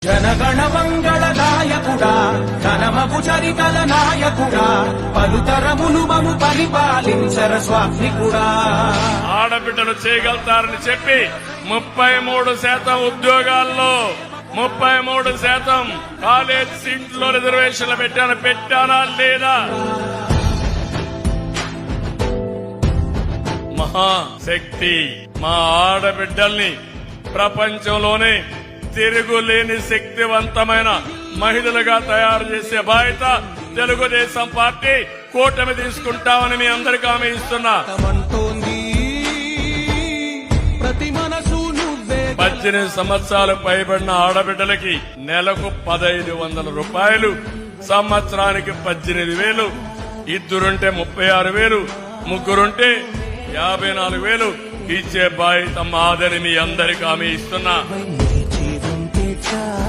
జనగణ మంగళ నాయకుడా ఘనమగు చరితల నాయకుడా పలుతరములు మము పరిపాలించర స్వామికుడా. ఆడబిడ్డలు చేయగలుగుతారని చెప్పి 33% ఉద్యోగాల్లో 33% కాలేజ్ సీట్లో రిజర్వేషన్లు పెట్టానా లేదా? మహాశక్తి మా ఆడబిడ్డల్ని ప్రపంచంలోనే తిరుగులేని శక్తివంతమైన మహిళలుగా తయారు చేసే బాధ్యత తెలుగుదేశం పార్టీ కూటమి తీసుకుంటామని మీ అందరికీ హామీ ఇస్తున్నా. 18 సంవత్సరాలు పైబడిన ఆడబిడ్డలకి నెలకు 1500 రూపాయలు, సంవత్సరానికి 18,000, ఇద్దరుంటే 36,000, ముగ్గురుంటే 54,000 ఇచ్చే బాధ్యత మాదని మీ అందరికీ హామీ ఇస్తున్నా.